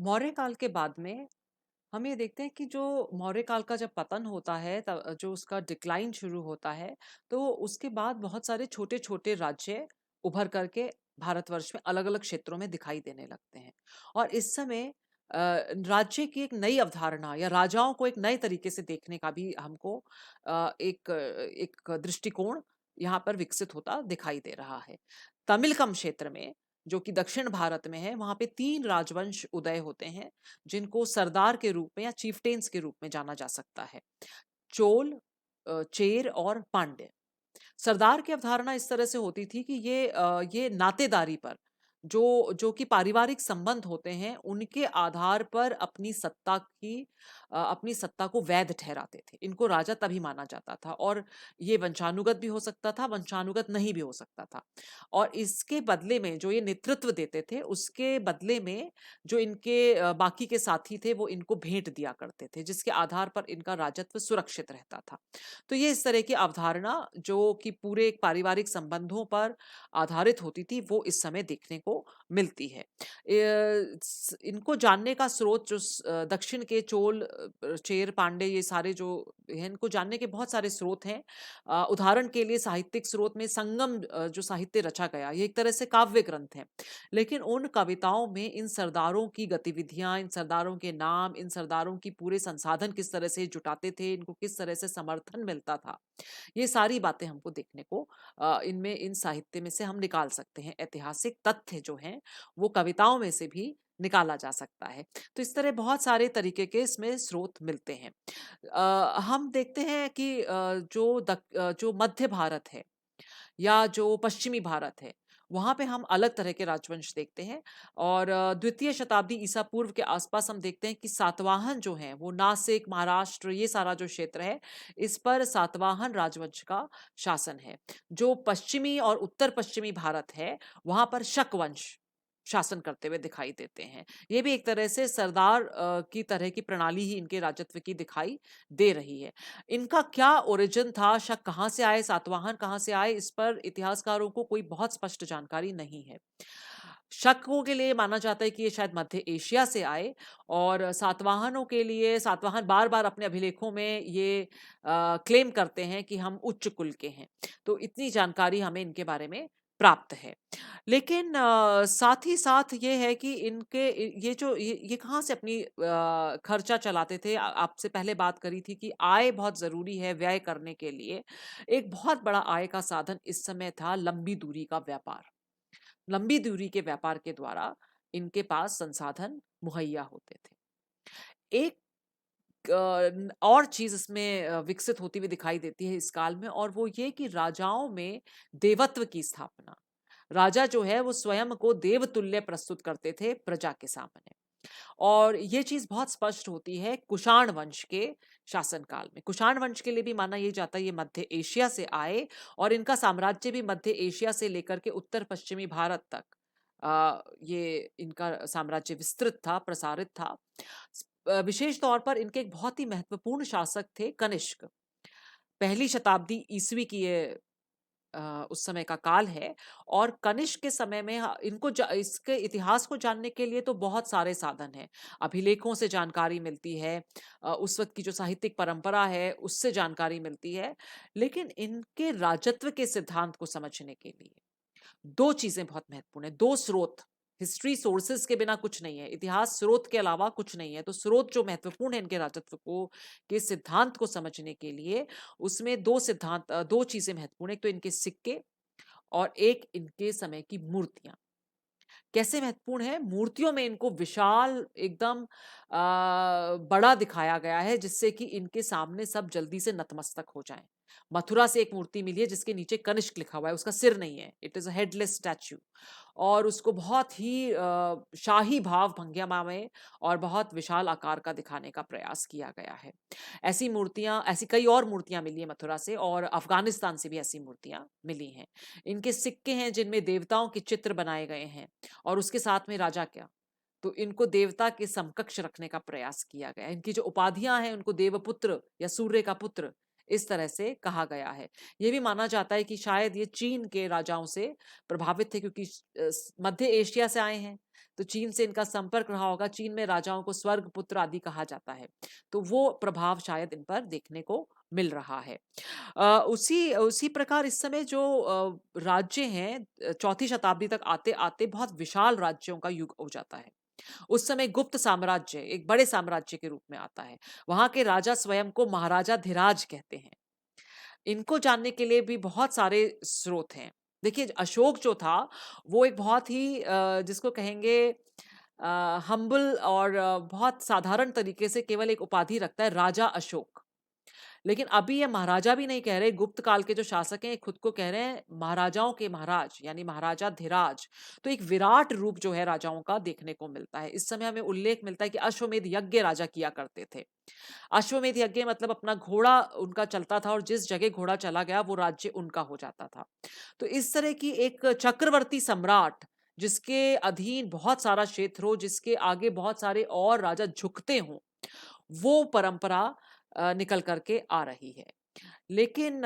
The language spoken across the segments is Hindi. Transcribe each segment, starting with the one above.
मौर्य काल के बाद में हम ये देखते हैं कि जो मौर्य काल का जब पतन होता है तब जो उसका डिक्लाइन शुरू होता है, तो उसके बाद बहुत सारे छोटे-छोटे राज्य उभर करके भारतवर्ष में अलग-अलग क्षेत्रों में दिखाई देने लगते हैं। और इस समय राज्य की एक नई अवधारणा या राजाओं को एक नए तरीके से देखने का भी हमको एक एक दृष्टिकोण यहाँ पर विकसित होता दिखाई दे रहा है। तमिलकम क्षेत्र में, जो कि दक्षिण भारत में है, वहाँ पे 3 राजवंश उदय होते हैं, जिनको सरदार के रूप में या चीफ्टेन्स के रूप में जाना जा सकता है। चोल, चेर और पांड्य। सरदार की अवधारणा इस तरह से होती थी कि ये नातेदारी पर जो जो कि पारिवारिक संबंध होते हैं, उनके आधार पर अपनी सत्ता को वैध ठहराते थे। इनको राजा तभी माना जाता था और ये वंशानुगत भी हो सकता था, वंशानुगत नहीं भी हो सकता था। और इसके बदले में जो ये नेतृत्व देते थे, उसके बदले में जो इनके बाकी के साथी थे, वो इनको भेंट दिया करते थे, जिसके आधार पर इनका राजत्व सुरक्षित रहता था। तो ये इस तरह की अवधारणा जो कि पूरे एक पारिवारिक संबंधों पर आधारित होती थी, वो इस समय देखने को मिलती है। इनको जानने का स्रोत जो दक्षिण के चोल, चेर, पांडे, ये सारे जो हैं, इनको जानने के बहुत सारे स्रोत हैं। उदाहरण के लिए साहित्यिक स्रोत में संगम जो साहित्य रचा गया, ये एक तरह से काव्य ग्रंथ है। लेकिन उन कविताओं में इन सरदारों की गतिविधियां, इन सरदारों के नाम, इन सरदारों की पूरे संसाधन किस तरह से जुटाते थे, इनको किस तरह से समर्थन मिलता था, ये सारी बातें हमको देखने को इनमें इन साहित्य में से हम निकाल सकते हैं। ऐतिहासिक तथ्य जो हैं, वो कविताओं में से भी निकाला जा सकता है। तो इस तरह बहुत सारे तरीके के इसमें स्रोत मिलते हैं। हम देखते हैं कि जो मध्य भारत है या जो पश्चिमी भारत है, वहाँ पे हम अलग तरह के राजवंश देखते हैं। और द्वितीय शताब्दी ईसा पूर्व के आसपास हम देखते हैं कि सातवाहन जो हैं, वो नासिक, महाराष्ट्र, ये सारा जो क्षेत्र है, इस पर सातवाहन राजवंश का शासन है। जो पश्चिमी और उत्तर पश्चिमी भारत है, वहाँ पर शक वंश शासन करते हुए दिखाई देते हैं। ये भी एक तरह से सरदार की तरह की प्रणाली ही इनके राजत्व की दिखाई दे रही है। इनका क्या ओरिजिन था, शक कहाँ से आए, सातवाहन कहाँ से आए, इस पर इतिहासकारों को कोई बहुत स्पष्ट जानकारी नहीं है। शकों के लिए माना जाता है कि ये शायद मध्य एशिया से आए, और सातवाहनों के लिए सातवाहन बार-बार अपने अभिलेखों में ये क्लेम करते हैं कि हम उच्च कुल के हैं। तो इतनी जानकारी हमें इनके बारे में प्राप्त है। लेकिन साथ ही साथ ये है कि इनके ये कहाँ से अपनी खर्चा चलाते थे। आपसे पहले बात करी थी कि आय बहुत ज़रूरी है व्यय करने के लिए। एक बहुत बड़ा आय का साधन इस समय था लंबी दूरी का व्यापार। लंबी दूरी के व्यापार के द्वारा इनके पास संसाधन मुहैया होते थे। एक और चीज़ इसमें विकसित होती हुई दिखाई देती है इस काल में, और वो ये कि राजाओं में देवत्व की स्थापना। राजा जो है वो स्वयं को देवतुल्य प्रस्तुत करते थे प्रजा के सामने। और ये चीज़ बहुत स्पष्ट होती है कुषाण वंश के शासनकाल में। कुषाण वंश के लिए भी माना ये जाता है ये मध्य एशिया से आए, और इनका साम्राज्य भी मध्य एशिया से लेकर के उत्तर पश्चिमी भारत तक ये इनका साम्राज्य विस्तृत था, प्रसारित था। विशेष तौर पर इनके एक बहुत ही महत्वपूर्ण शासक थे कनिष्क। पहली शताब्दी ईसवी की ये उस समय का काल है। और कनिष्क के समय में इसके इतिहास को जानने के लिए तो बहुत सारे साधन हैं। अभिलेखों से जानकारी मिलती है, उस वक्त की जो साहित्यिक परंपरा है उससे जानकारी मिलती है। लेकिन इनके राजत्व के सिद्धांत को समझने के लिए दो चीजें बहुत महत्वपूर्ण है, दो स्रोत। हिस्ट्री सोर्सेस के बिना कुछ नहीं है, इतिहास स्रोत के अलावा कुछ नहीं है। तो स्रोत जो महत्वपूर्ण है इनके राजत्व को के सिद्धांत को समझने के लिए, उसमें दो चीजें महत्वपूर्ण है। एक तो इनके सिक्के, और एक इनके समय की मूर्तियां। कैसे महत्वपूर्ण है? मूर्तियों में इनको विशाल एकदम बड़ा दिखाया गया है, जिससे कि इनके सामने सब जल्दी से नतमस्तक हो जाएं। मथुरा से एक मूर्ति मिली है जिसके नीचे कनिष्क लिखा हुआ है, उसका सिर नहीं है, it is a headless statue. और उसको बहुत ही शाही भाव भंगिमा में और बहुत विशाल आकार का दिखाने का प्रयास किया गया है। ऐसी कई और मूर्तियां मिली है मथुरा से, और अफगानिस्तान से भी ऐसी मूर्तियां मिली हैं। इनके सिक्के हैं जिनमें देवताओं के चित्र बनाए गए हैं, और उसके साथ में राजा क्या, तो इनको देवता के समकक्ष रखने का प्रयास किया गया। इनकी जो उपाधियां हैं, उनको देवपुत्र या सूर्य का पुत्र, इस तरह से कहा गया है। ये भी माना जाता है कि शायद ये चीन के राजाओं से प्रभावित थे, क्योंकि मध्य एशिया से आए हैं, तो चीन से इनका संपर्क रहा होगा। चीन में राजाओं को स्वर्ग पुत्र आदि कहा जाता है, तो वो प्रभाव शायद इन पर देखने को मिल रहा है। उसी उसी प्रकार इस समय जो राज्य हैं, चौथी शताब्दी तक आते आते बहुत विशाल राज्यों का युग हो जाता है। उस समय गुप्त साम्राज्य एक बड़े साम्राज्य के रूप में आता है। वहां के राजा स्वयं को महाराजा धिराज कहते हैं। इनको जानने के लिए भी बहुत सारे स्रोत हैं। देखिए, अशोक जो था वो एक बहुत ही जिसको कहेंगे हम्बल और बहुत साधारण तरीके से केवल एक उपाधि रखता है, राजा अशोक। लेकिन अभी ये महाराजा भी नहीं कह रहे, गुप्त काल के जो शासक हैं ये खुद को कह रहे हैं महाराजाओं के महाराज, यानी महाराजा धिराज। तो एक विराट रूप जो है राजाओं का देखने को मिलता है। इस समय हमें उल्लेख मिलता है कि अश्वमेध यज्ञ राजा किया करते थे। अश्वमेध यज्ञ मतलब अपना घोड़ा उनका चलता था और जिस जगह घोड़ा चला गया वो राज्य उनका हो जाता था। तो इस तरह की एक चक्रवर्ती सम्राट, जिसके अधीन बहुत सारा क्षेत्र हो, जिसके आगे बहुत सारे और राजा झुकते हों, वो परंपरा निकल करके आ रही है। लेकिन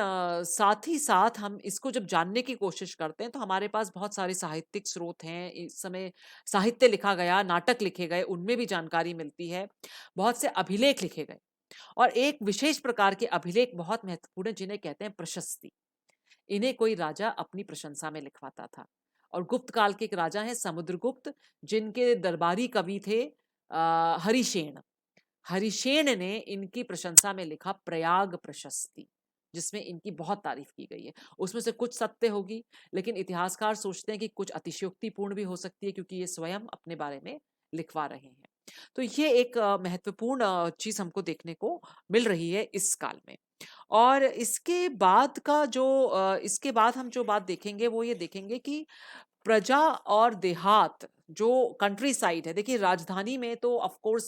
साथ ही साथ हम इसको जब जानने की कोशिश करते हैं तो हमारे पास बहुत सारे साहित्यिक स्रोत हैं। इस समय साहित्य लिखा गया, नाटक लिखे गए, उनमें भी जानकारी मिलती है। बहुत से अभिलेख लिखे गए, और एक विशेष प्रकार के अभिलेख बहुत महत्वपूर्ण है, जिन्हें कहते हैं प्रशस्ति। इन्हें कोई राजा अपनी प्रशंसा में लिखवाता था। और गुप्त काल के एक राजा हैं समुद्रगुप्त, जिनके दरबारी कवि थे हरिशेन। हरिशेन ने इनकी प्रशंसा में लिखा प्रयाग प्रशस्ति, जिसमें इनकी बहुत तारीफ की गई है। उसमें से कुछ सत्य होगी, लेकिन इतिहासकार सोचते हैं कि कुछ अतिशयोक्तिपूर्ण भी हो सकती है, क्योंकि ये स्वयं अपने बारे में लिखवा रहे हैं। तो ये एक महत्वपूर्ण चीज हमको देखने को मिल रही है इस काल में। और इसके बाद हम जो बात देखेंगे वो ये देखेंगे कि प्रजा और देहात, जो कंट्री साइड है। देखिए, राजधानी में तो ऑफ कोर्स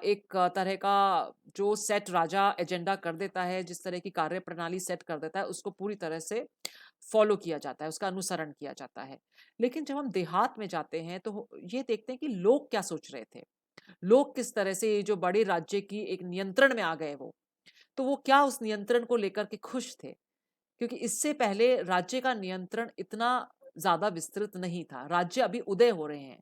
एक तरह का जो सेट राजा एजेंडा कर देता है, जिस तरह की कार्य प्रणाली सेट कर देता है, उसको पूरी तरह से फॉलो किया जाता है, उसका अनुसरण किया जाता है। लेकिन जब हम देहात में जाते हैं तो ये देखते हैं कि लोग क्या सोच रहे थे। लोग किस तरह से ये जो बड़े राज्य की एक नियंत्रण में आ गए, वो क्या उस नियंत्रण को लेकर के खुश थे। क्योंकि इससे पहले राज्य का नियंत्रण इतना ज्यादा विस्तृत नहीं था, राज्य अभी उदय हो रहे हैं,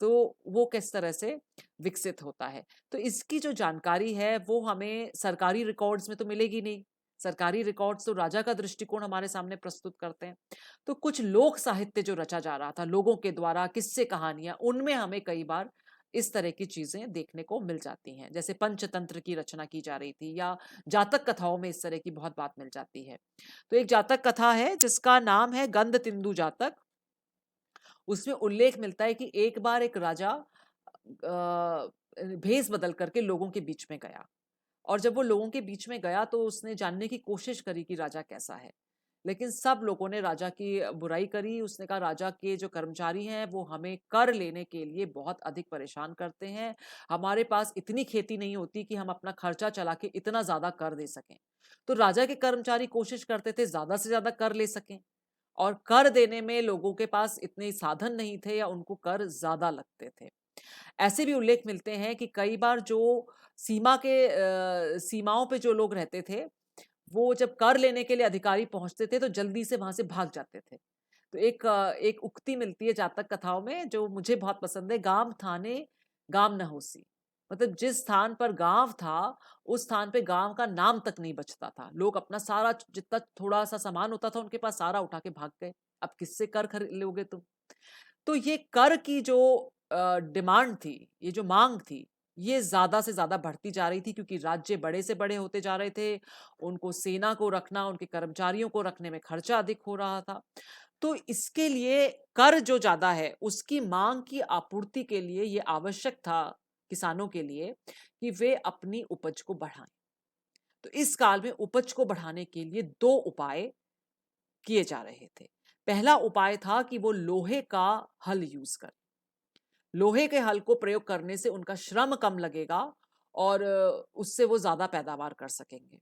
तो वो किस तरह से विकसित होता है। तो इसकी जो जानकारी है वो हमें सरकारी रिकॉर्ड्स में तो मिलेगी नहीं। सरकारी रिकॉर्ड्स तो राजा का दृष्टिकोण हमारे सामने प्रस्तुत करते हैं। तो कुछ लोक साहित्य जो रचा जा रहा था लोगों के द्वारा, किस्से कहानियां, उनमें हमें कई बार इस तरह की चीजें देखने को मिल जाती हैं। जैसे पंचतंत्र की रचना की जा रही थी, या जातक कथाओं में इस तरह की बहुत बात मिल जाती है। तो एक जातक कथा है जिसका नाम है गंध तिंदु जातक। उसमें उल्लेख मिलता है कि एक बार एक राजा भेष बदल करके लोगों के बीच में गया, और जब वो लोगों के बीच में गया तो उसने जानने की कोशिश करी कि राजा कैसा है। लेकिन सब लोगों ने राजा की बुराई करी। उसने कहा, राजा के जो कर्मचारी हैं वो हमें कर लेने के लिए बहुत अधिक परेशान करते हैं। हमारे पास इतनी खेती नहीं होती कि हम अपना खर्चा चला के इतना ज्यादा कर दे सकें। तो राजा के कर्मचारी कोशिश करते थे ज्यादा से ज्यादा कर ले सकें, और कर देने में लोगों के पास इतने साधन नहीं थे, या उनको कर ज्यादा लगते थे। ऐसे भी उल्लेख मिलते हैं कि कई बार जो सीमाओं पे जो लोग रहते थे, वो जब कर लेने के लिए अधिकारी पहुंचते थे तो जल्दी से वहां से भाग जाते थे। तो एक उक्ति मिलती है जातक कथाओं में जो मुझे बहुत पसंद है, गांव थाने गांव न होसी। मतलब जिस स्थान पर गांव था, उस स्थान पे गांव का नाम तक नहीं बचता था। लोग अपना सारा जितना थोड़ा सा सामान होता था उनके पास, सारा उठा के भाग गए। अब किससे कर खरीद लोगे तुम। तो ये कर की जो डिमांड थी, ये जो मांग थी, ये ज्यादा से ज्यादा बढ़ती जा रही थी, क्योंकि राज्य बड़े से बड़े होते जा रहे थे। उनको सेना को रखना, उनके कर्मचारियों को रखने में खर्चा अधिक हो रहा था। तो इसके लिए कर जो ज्यादा है, उसकी मांग की आपूर्ति के लिए ये आवश्यक था किसानों के लिए कि वे अपनी उपज को बढ़ाएं। तो इस काल में उपज को बढ़ाने के लिए दो उपाय किए जा रहे थे। पहला उपाय था कि वो लोहे का हल यूज कर, लोहे के हल को प्रयोग करने से उनका श्रम कम लगेगा, और उससे वो ज्यादा पैदावार कर सकेंगे।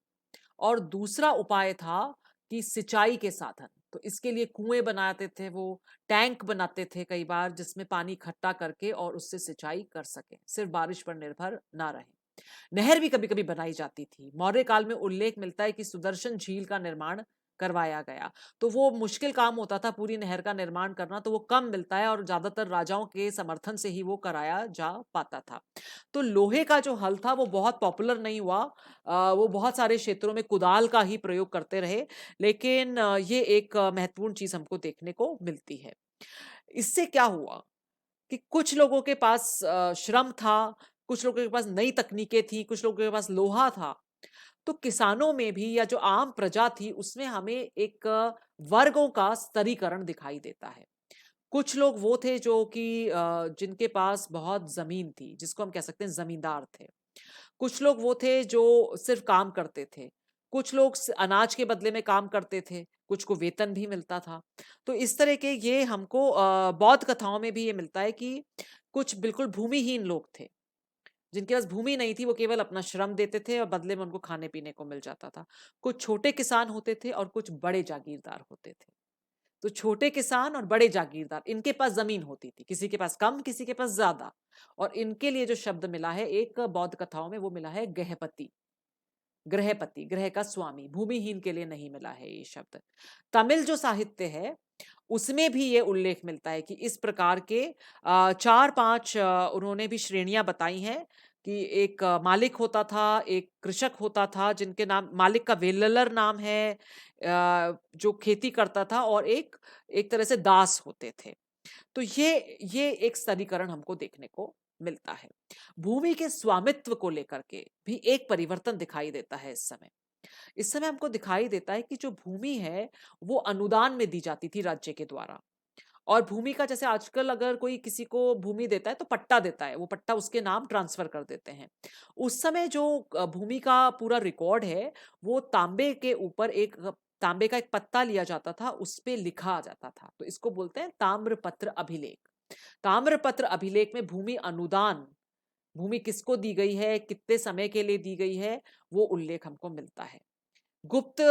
और दूसरा उपाय था कि सिंचाई के साधन, तो इसके लिए कुएं बनाते थे वो, टैंक बनाते थे कई बार, जिसमें पानी इकट्ठा करके और उससे सिंचाई कर सके, सिर्फ बारिश पर निर्भर ना रहे। नहर भी कभी-कभी बनाई जाती थी। मौर्य काल में उल्लेख मिलता है कि सुदर्शन झील का निर्माण करवाया गया। तो वो मुश्किल काम होता था पूरी नहर का निर्माण करना, तो वो कम मिलता है और ज़्यादातर राजाओं के समर्थन से ही वो कराया जा पाता था। तो लोहे का जो हल था वो बहुत पॉपुलर नहीं हुआ। वो बहुत सारे क्षेत्रों में कुदाल का ही प्रयोग करते रहे, लेकिन ये एक महत्वपूर्ण चीज़ हमको देखने को मिलती है। इससे क्या हुआ कि कुछ लोगों के पास श्रम था, कुछ लोगों के पास नई तकनीकें थी, कुछ लोगों के पास लोहा था। तो किसानों में भी या जो आम प्रजा थी उसमें हमें एक वर्गों का स्तरीकरण दिखाई देता है। कुछ लोग वो थे जो कि जिनके पास बहुत ज़मीन थी, जिसको हम कह सकते हैं ज़मींदार थे। कुछ लोग वो थे जो सिर्फ़ काम करते थे। कुछ लोग स अनाज के बदले में काम करते थे, कुछ को वेतन भी मिलता था। तो इस तरह के ये हमको बौद्ध कथाओं में भी ये मिलता है कि कुछ बिल्कुल भूमिहीन लोग थे। जिनके पास भूमि नहीं थी, वो केवल अपना श्रम देते थे और बदले में उनको खाने-पीने को मिल जाता था। कुछ छोटे किसान होते थे और कुछ बड़े जागीरदार होते थे। तो छोटे किसान और बड़े जागीरदार, इनके पास ज़मीन होती थी। किसी के पास कम, किसी के पास ज़्यादा। और इनके लिए जो शब्द मिला है एक बौद्ध कथाओं में, वो मिला है गृहपति। गृहपति, गृह का स्वामी, भूमिहीन के लिए नहीं मिला है ये शब्द। तमिल जो साहित्य है, उसमें भी ये उल्लेख मिलता है कि इस प्रकार के 4-5 उन्होंने भी श्रेणियाँ बताई हैं कि एक मालिक होता था, एक कृषक होता था जिनके नाम मालिक का वेल्ललर नाम है, जो खेती करता था, और एक एक तरह से दास होते थे। तो ये एक स्तरीकरण हमको देखने को मिलता है। भूमि के स्वामित्व को लेकर के भी एक परिवर्तन दिखाई देता है इस समय। इस समय हमको दिखाई देता है कि जो भूमि है, वो अनुदान में दी जाती थी राज्य के द्वारा। और भूमि का जैसे आजकल अगर कोई किसी को भूमि देता है तो पट्टा देता है, वो पट्टा उसके नाम ट्रांसफर कर देते हैं। उस समय जो भूमि का पूरा रिकॉर्ड है, वो तांबे के ऊपर एक तांबे का एक पत्ता लिया जाता था, उस पे लिखा जाता था। तो इसको बोलते हैं ताम्रपत्र अभिलेख। ताम्रपत्र अभिलेख में भूमि अनुदान, भूमि किसको दी गई है, कितने समय के लिए दी गई है, वो उल्लेख हमको मिलता है। गुप्त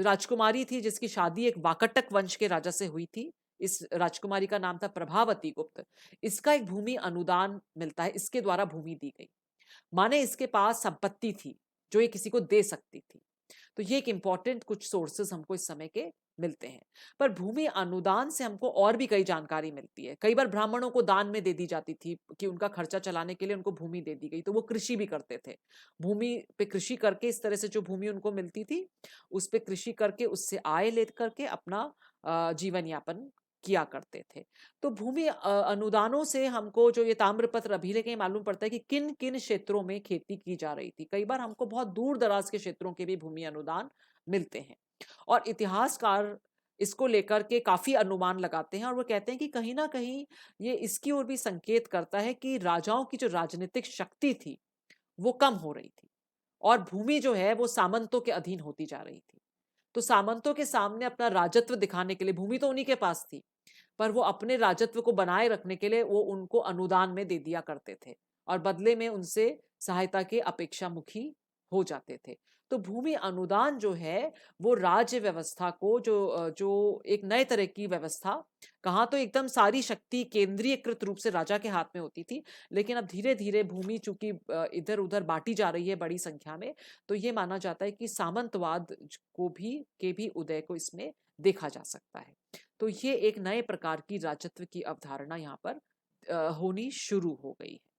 राजकुमारी थी जिसकी शादी एक वाकटक वंश के राजा से हुई थी। इस राजकुमारी का नाम था प्रभावती गुप्त। इसका एक भूमि अनुदान मिलता है, इसके द्वारा भूमि दी गई। माने इसके पास संपत्ति थी, जो ये किसी को दे सकती थी। तो ये एक इम्पोर्टेंट कुछ सोर्सेस हमको इस समय के मिलते हैं। पर भूमि अनुदान से हमको और भी कई जानकारी मिलती है। कई बार ब्राह्मणों को दान में दे दी जाती थी कि उनका खर्चा चलाने के लिए उनको भूमि दे दी गई, तो वो कृषि भी करते थे। भूमि पे कृषि करके इस तरह से जो भूमि उनको मिलती थी, उस पे कृषि करके उससे आय ले करके अपना जीवन यापन किया करते थे। तो भूमि अनुदानों से हमको जो ये ताम्रपत्र अभिलेख है मालूम पड़ता है कि किन-किन क्षेत्रों में खेती की जा रही थी। कई बार हमको बहुत दूर-दराज के क्षेत्रों के भी भूमि अनुदान मिलते हैं। और इतिहासकार इसको लेकर के काफ़ी अनुमान लगाते हैं और वो कहते हैं कि कहीं न कहीं ये इसकी ओर भी संकेत करता है कि राजाओं की जो राजनीतिक शक्ति थी, वो कम हो रही थी और भूमि जो है वो सामंतों के अधीन होती जा रही थी। तो सामंतों के सामने अपना राजत्व दिखाने के लिए भूमि तो उन्हीं के पास थी, पर वो अपने राजत्व को बनाए रखने के लिए वो उनको अनुदान में दे दिया करते थे और बदले में उनसे सहायता के अपेक्षामुखी हो जाते थे। तो भूमि अनुदान जो है वो राज्य व्यवस्था को जो एक नए तरह की व्यवस्था, कहाँ तो एकदम सारी शक्ति केंद्रीयकृत रूप से राजा के हाथ में होती थी, लेकिन अब धीरे-धीरे भूमि चूँकि इधर-उधर बाँटी जा रही है बड़ी संख्या में, तो ये माना जाता है कि सामंतवाद को भी के भी उदय को इसमें देखा जा सकता है। तो ये एक नए प्रकार की राजत्व की अवधारणा यहाँ पर होनी शुरू हो गई है।